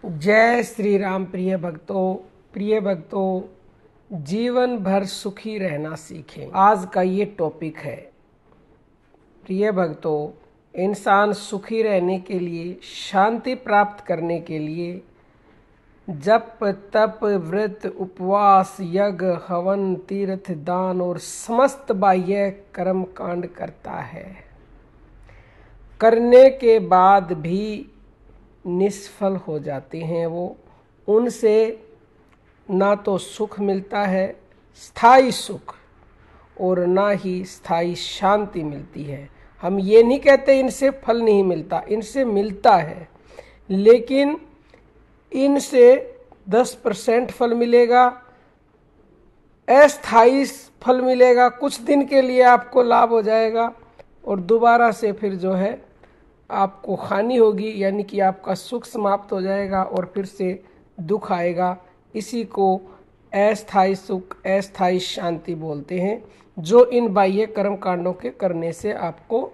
जय श्री राम। प्रिय भक्तों, जीवन भर सुखी रहना सीखें, आज का ये टॉपिक है। प्रिय भक्तों, इंसान सुखी रहने के लिए, शांति प्राप्त करने के लिए जप तप व्रत उपवास यज्ञ हवन तीर्थ दान और समस्त बाह्य कर्म कांड करता है। करने के बाद भी निष्फल हो जाते हैं वो, उनसे ना तो सुख मिलता है स्थायी सुख, और ना ही स्थायी शांति मिलती है। हम ये नहीं कहते इनसे फल नहीं मिलता, इनसे मिलता है, लेकिन इनसे 10% फल मिलेगा, अस्थायी फल मिलेगा। कुछ दिन के लिए आपको लाभ हो जाएगा और दोबारा से फिर जो है आपको हानि होगी, यानी कि आपका सुख समाप्त हो जाएगा और फिर से दुख आएगा। इसी को अस्थायी सुख अस्थायी शांति बोलते हैं, जो इन बाह्य कर्म कांडों के करने से आपको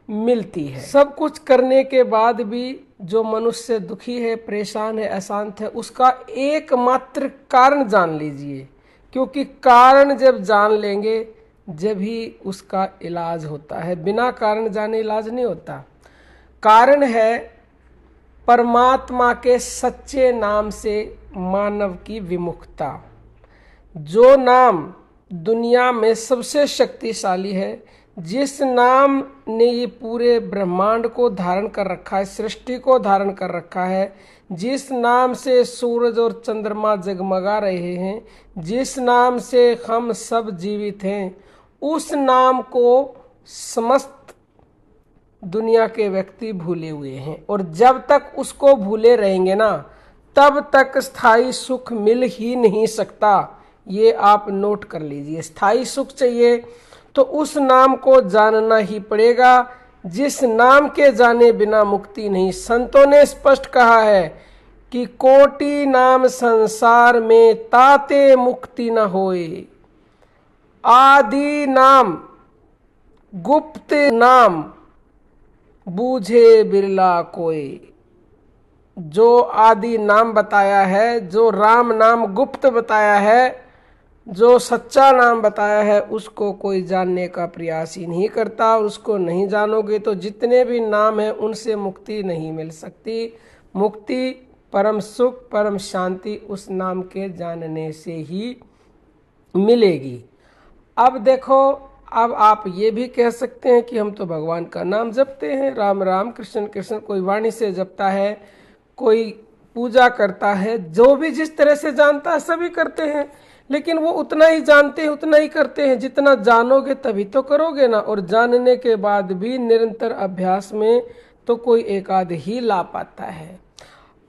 मिलती है। सब कुछ करने के बाद भी जो मनुष्य दुखी है, परेशान है, अशांत है, उसका एकमात्र कारण जान लीजिए, क्योंकि कारण जब जान लेंगे जब ही उसका इलाज होता है। बिना कारण जाने इलाज नहीं होता। कारण है परमात्मा के सच्चे नाम से मानव की विमुखता। जो नाम दुनिया में सबसे शक्तिशाली है, जिस नाम ने ये पूरे ब्रह्मांड को धारण कर रखा है, सृष्टि को धारण कर रखा है, जिस नाम से सूरज और चंद्रमा जगमगा रहे हैं, जिस नाम से हम सब जीवित हैं, उस नाम को समस्त दुनिया के व्यक्ति भूले हुए हैं। और जब तक उसको भूले रहेंगे ना, तब तक स्थायी सुख मिल ही नहीं सकता। ये आप नोट कर लीजिए। स्थायी सुख चाहिए तो उस नाम को जानना ही पड़ेगा, जिस नाम के जाने बिना मुक्ति नहीं। संतों ने स्पष्ट कहा है कि कोटि नाम संसार में ताते मुक्ति न होए, आदि नाम गुप्त नाम बूझे बिरला कोई। जो आदि नाम बताया है, जो राम नाम गुप्त बताया है, जो सच्चा नाम बताया है, उसको कोई जानने का प्रयास ही नहीं करता। और उसको नहीं जानोगे तो जितने भी नाम हैं उनसे मुक्ति नहीं मिल सकती। मुक्ति, परम सुख, परम शांति उस नाम के जानने से ही मिलेगी। अब देखो, अब आप ये भी कह सकते हैं कि हम तो भगवान का नाम जपते हैं, राम राम कृष्ण कृष्ण, कोई वाणी से जपता है, कोई पूजा करता है, जो भी जिस तरह से जानता है सभी करते हैं। लेकिन वो उतना ही जानते हैं, उतना ही करते हैं जितना जानोगे तभी तो करोगे ना। और जानने के बाद भी निरंतर अभ्यास में तो कोई एक आध ही ला पाता है।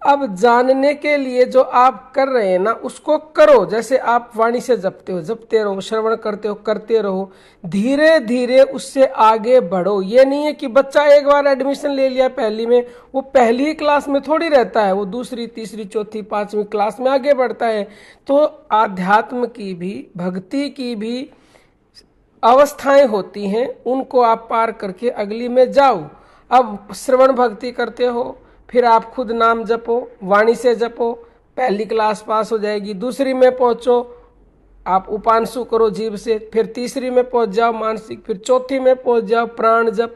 अब जानने के लिए जो आप कर रहे हैं ना, उसको करो। जैसे आप वाणी से जपते हो, जपते रहो, श्रवण करते हो, करते रहो, धीरे धीरे उससे आगे बढ़ो। ये नहीं है कि बच्चा एक बार एडमिशन ले लिया पहली में, वो पहली ही क्लास में थोड़ी रहता है, वो दूसरी तीसरी चौथी पांचवी क्लास में आगे बढ़ता है। तो आध्यात्म की भी, भक्ति की भी अवस्थाएं होती हैं, उनको आप पार करके अगली में जाओ। अब श्रवण भक्ति करते हो, फिर आप खुद नाम जपो, वाणी से जपो, पहली क्लास पास हो जाएगी। दूसरी में पहुंचो, आप उपांशु करो जीभ से, फिर तीसरी में पहुंच जाओ मानसिक, फिर चौथी में पहुंच जाओ प्राण जप।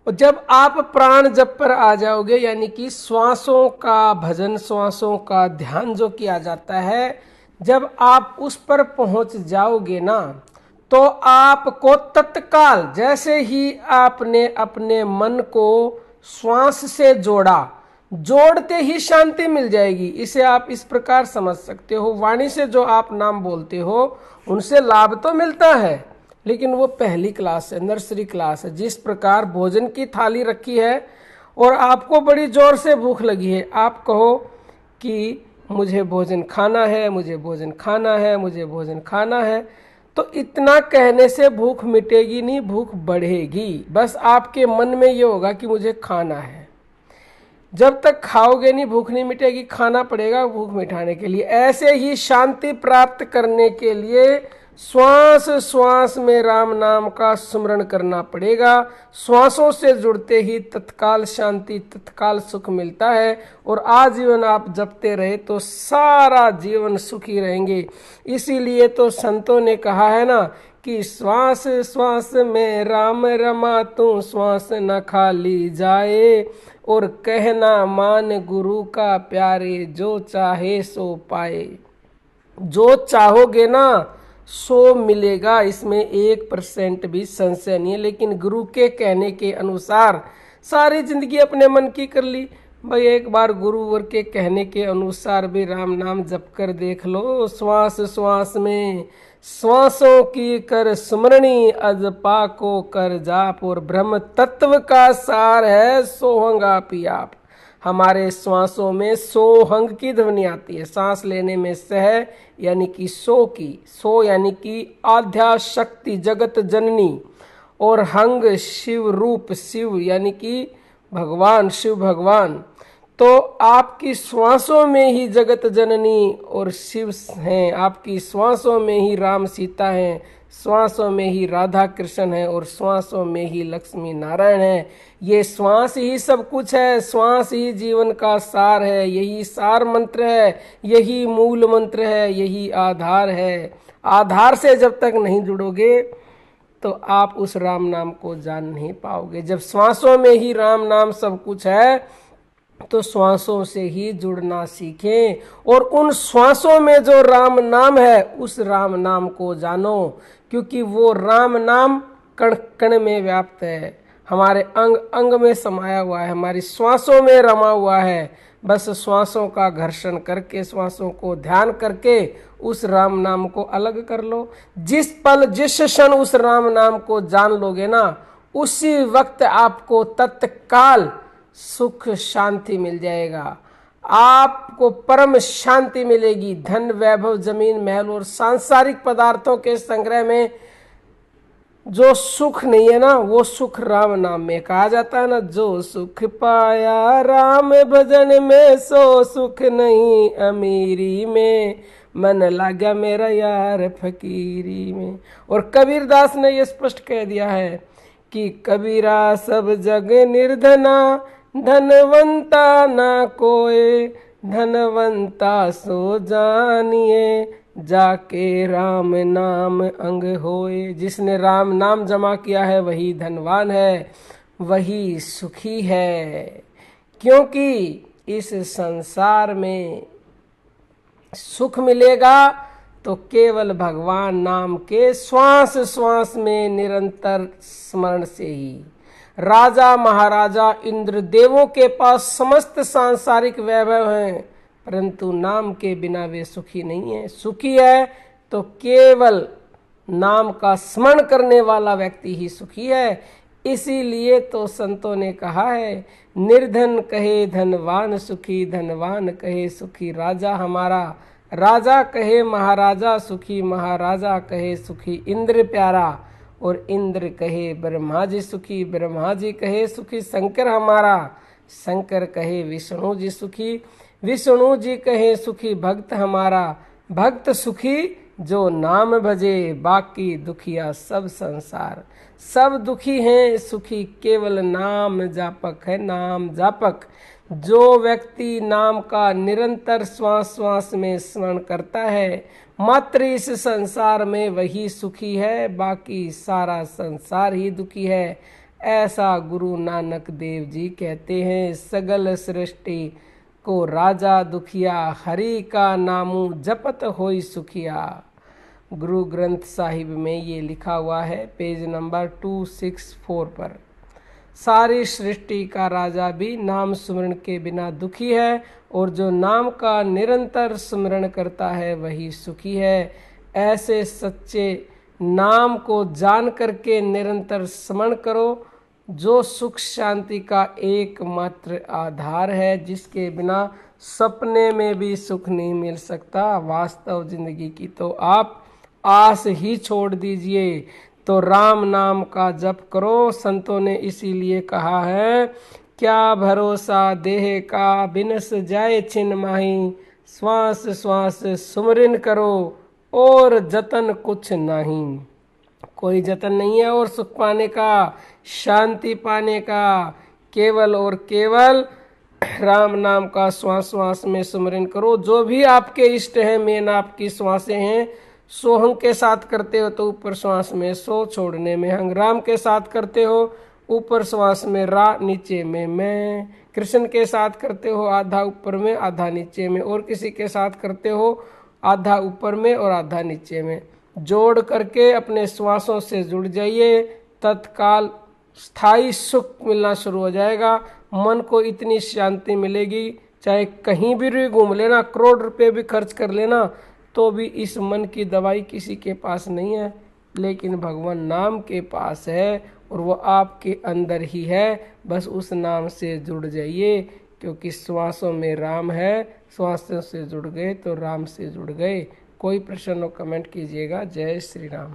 और जब आप प्राण जप पर आ जाओगे, यानी कि श्वासों का भजन, श्वासों का ध्यान जो किया जाता है, जब आप उस पर पहुंच जाओगे ना, तो आपको तत्काल, जैसे ही आपने अपने मन को श्वास से जोड़ा, जोड़ते ही शांति मिल जाएगी। इसे आप इस प्रकार समझ सकते हो। वाणी से जो आप नाम बोलते हो उनसे लाभ तो मिलता है, लेकिन वो पहली क्लास है, नर्सरी क्लास है। जिस प्रकार भोजन की थाली रखी है और आपको बड़ी जोर से भूख लगी है, आप कहो कि मुझे भोजन खाना है, मुझे भोजन खाना है, मुझे भोजन खाना है, तो इतना कहने से भूख मिटेगी नहीं, भूख बढ़ेगी। बस आपके मन में ये होगा कि मुझे खाना है। जब तक खाओगे नहीं, भूख नहीं मिटेगी, खाना पड़ेगा भूख मिटाने के लिए। ऐसे ही शांति प्राप्त करने के लिए श्वास श्वास में राम नाम का स्मरण करना पड़ेगा। श्वासों से जुड़ते ही तत्काल शांति, तत्काल सुख मिलता है और आजीवन आप जपते रहे तो सारा जीवन सुखी रहेंगे। इसीलिए तो संतों ने कहा है ना कि श्वास श्वास में राम रमा तू श्वास न खाली जाए, और कहना मान गुरु का प्यारे जो चाहे सो पाए। जो चाहोगे ना सो मिलेगा, इसमें 1% भी संशय नहीं है। लेकिन गुरु के कहने के अनुसार सारी जिंदगी अपने मन की कर ली भाई, एक बार गुरुवर के कहने के अनुसार भी राम नाम जप कर देख लो। श्वास श्वास में श्वासों की कर सुमरणी, अजपा को कर जाप, और ब्रह्म तत्व का सार है सोहंग आप ही आप। हमारे श्वासों में सोहंग की ध्वनि आती है। सांस लेने में सह यानी कि सो की, सो यानी कि आध्या शक्ति जगत जननी, और हंग शिव रूप, शिव यानी कि भगवान, शिव भगवान। तो आपकी श्वासों में ही जगत जननी और शिव हैं, आपकी श्वासों में ही राम सीता हैं, श्वासों में ही राधा कृष्ण है, और श्वासों में ही लक्ष्मी नारायण है। ये श्वास ही सब कुछ है, श्वास ही जीवन का सार है, यही सार मंत्र है, यही मूल मंत्र है, यही आधार है। आधार से जब तक नहीं जुड़ोगे तो आप उस राम नाम को जान नहीं पाओगे। जब श्वासों में ही राम नाम सब कुछ है तो श्वासों से ही जुड़ना सीखें, और उन श्वासों में जो राम नाम है उस राम नाम को जानो, क्योंकि वो राम नाम कण कण में व्याप्त है, हमारे अंग अंग में समाया हुआ है, हमारी श्वासों में रमा हुआ है। बस श्वासों का घर्षण करके, श्वासों को ध्यान करके उस राम नाम को अलग कर लो। जिस पल जिस क्षण उस राम नाम को जान लोगे ना, उसी वक्त आपको तत्काल सुख शांति मिल जाएगा, आपको परम शांति मिलेगी। धन वैभव जमीन महल और सांसारिक पदार्थों के संग्रह में जो सुख नहीं है ना, वो सुख राम नाम में। कहा जाता है ना, जो सुख पाया राम भजन में सो सुख नहीं अमीरी में, मन लागा मेरा यार फकीरी में। और कबीरदास ने ये स्पष्ट कह दिया है कि कबीरा सब जग निर्धना, धनवंता ना कोई, धनवंता सो जानिए, जाके राम नाम अंग होए। जिसने राम नाम जमा किया है वही धनवान है, वही सुखी है, क्योंकि इस संसार में सुख मिलेगा तो केवल भगवान नाम के श्वास श्वास में निरंतर स्मरण से ही। राजा महाराजा इंद्र देवों के पास समस्त सांसारिक वैभव हैं, परंतु नाम के बिना वे सुखी नहीं है। सुखी है तो केवल नाम का स्मरण करने वाला व्यक्ति ही सुखी है। इसीलिए तो संतों ने कहा है, निर्धन कहे धनवान सुखी, धनवान कहे सुखी राजा हमारा, राजा कहे महाराजा सुखी, महाराजा कहे सुखी इंद्र प्यारा, और इंद्र कहे ब्रह्मा जी सुखी, ब्रह्मा जी कहे सुखी शंकर हमारा, शंकर कहे विष्णु जी सुखी, विष्णु जी कहे सुखी भक्त हमारा, भक्त सुखी जो नाम भजे, बाकी दुखिया सब संसार। सब दुखी हैं, सुखी केवल नाम जापक है, नाम जापक। जो व्यक्ति नाम का निरंतर श्वास श्वास में स्मरण करता है, मात्र इस संसार में वही सुखी है, बाकी सारा संसार ही दुखी है। ऐसा गुरु नानक देव जी कहते हैं। सगल सृष्टि को राजा दुखिया, हरि का नामू जपत होई सुखिया। गुरु ग्रंथ साहिब में ये लिखा हुआ है, पेज नंबर 264 पर। सारी सृष्टि का राजा भी नाम स्मरण के बिना दुखी है, और जो नाम का निरंतर स्मरण करता है वही सुखी है। ऐसे सच्चे नाम को जान करके निरंतर स्मरण करो, जो सुख शांति का एकमात्र आधार है, जिसके बिना सपने में भी सुख नहीं मिल सकता। वास्तव जिंदगी की तो आप आस ही छोड़ दीजिए, तो राम नाम का जप करो। संतों ने इसीलिए कहा है, क्या भरोसा देह का बिनस जाए छिन माही, श्वास श्वास सुमरिन करो और जतन कुछ नहीं। कोई जतन नहीं है और सुख पाने का, शांति पाने का, केवल और केवल राम नाम का श्वास श्वास में स्मरण करो। जो भी आपके इष्ट हैं, मेन आपकी श्वासें हैं, सोहंग के साथ करते हो तो ऊपर श्वास में सो, छोड़ने में हंग। राम के साथ करते हो ऊपर श्वास में रा, नीचे में मैं। कृष्ण के साथ करते हो आधा ऊपर में आधा नीचे में, और किसी के साथ करते हो आधा ऊपर में और आधा नीचे में। जोड़ करके अपने श्वासों से जुड़ जाइए, तत्काल स्थायी सुख मिलना शुरू हो जाएगा। मन को इतनी शांति मिलेगी, चाहे कहीं भी घूम लेना, करोड़ रुपए भी खर्च कर लेना, तो भी इस मन की दवाई किसी के पास नहीं है, लेकिन भगवान नाम के पास है और वो आपके अंदर ही है। बस उस नाम से जुड़ जाइए, क्योंकि श्वासों में राम है। श्वासों से जुड़ गए तो राम से जुड़ गए। कोई प्रश्न हो कमेंट कीजिएगा। जय श्री राम।